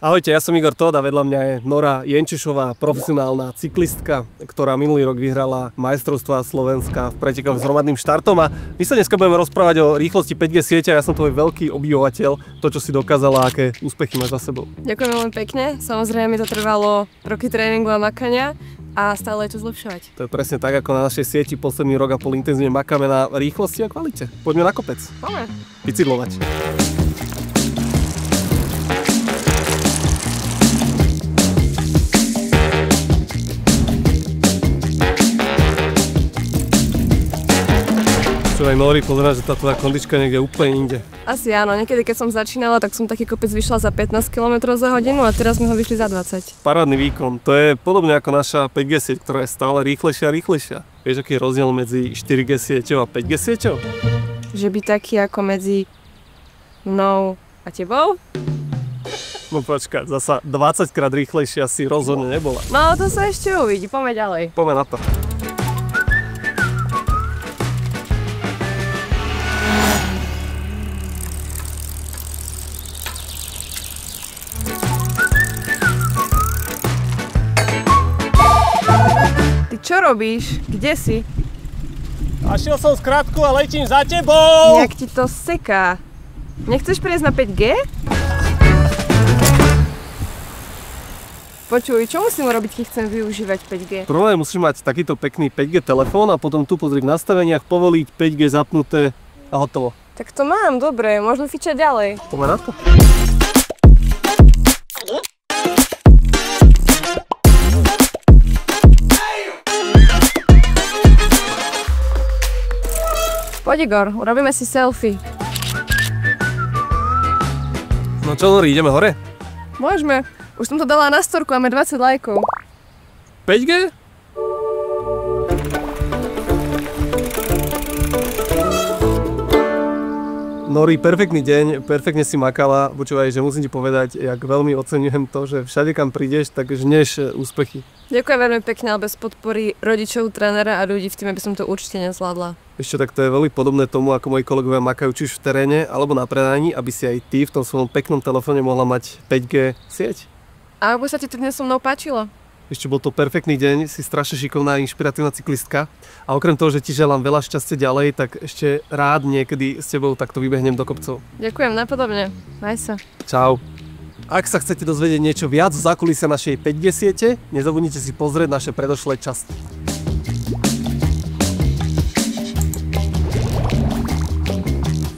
Ahojte, ja som Igor Tóth a vedľa mňa je Nora Jenčišová, profesionálna cyklistka, ktorá minulý rok vyhrala majstrovstvá Slovenska v pretekoch s hromadným štartom a my sa dneska budeme rozprávať o rýchlosti 5G siete a ja som tvoj veľký obdivovateľ, to čo si dokázala, aké úspechy máš za sebou. Ďakujem veľmi pekne, samozrejme mi to trvalo roky tréningu a makania a stále je to zlepšovať. To je presne tak, ako na našej sieti posledný rok a pol intenzívne makáme na rýchlosti a kvalite. Poďme na kopec. Poďme. Bicyklovať. Čo aj Nori, pozerám, že tá tvoja kondička niekde úplne inde. Asi áno, niekedy keď som začínala, tak som taký kopec vyšla za 15 km za hodinu a teraz sme ho vyšli za 20. Parádny výkon, to je podobne ako naša 5G sieť, ktorá je stále rýchlejšia a rýchlejšia. Vieš, aký je rozdiel medzi 4G sieťou a 5G sieťou? Že by taký ako medzi mnou a tebou? No počkaj, zasa 20 krát rýchlejšia si rozhodne nebola. No to sa ešte uvidí, poďme ďalej. Poďme na to. Čo robíš? Kde si? Našiel som skratku a letím za tebou! Jak ti to seká? Nechceš prejsť na 5G? Počuj, čo musím robiť, keď chcem využívať 5G? Prvé musíš mať takýto pekný 5G telefón a potom tu pozri v nastaveniach povoliť 5G zapnuté a hotovo. Tak to mám, dobre, môžeme fičať ďalej. Poďme na to. Poď Igor, urobíme si selfie. No čo, Nori, ideme hore? Môžeme. Už som to dala na storku a máme 20 lajkov. 5G? Nori, perfektný deň, perfektne si makala. Počúvaj, že musím ti povedať, jak veľmi oceňujem to, že všade kam prídeš, tak žneš úspechy. Ďakujem veľmi pekne, ale bez podpory rodičov, trénera a ľudí v týme by som to určite nezvládla. Ešte tak to je veľmi podobné tomu, ako moji kolegovia makajú či už v teréne alebo na predaní, aby si aj ty v tom svojom peknom telefóne mohla mať 5G sieť. A ako sa ti to dnes so mnou páčilo? Ešte bol to perfektný deň, si strašne šikovná a inšpiratívna cyklistka. A okrem toho, že ti želám veľa šťastia ďalej, tak ešte rád niekedy s tebou takto vybehnem do kopcov. Ďakujem, napodobne. Maj sa. Čau. Ak sa chcete dozvedieť niečo viac z zákulisia našej 5G siete, nezabudnite si pozrieť naše predošlé časti.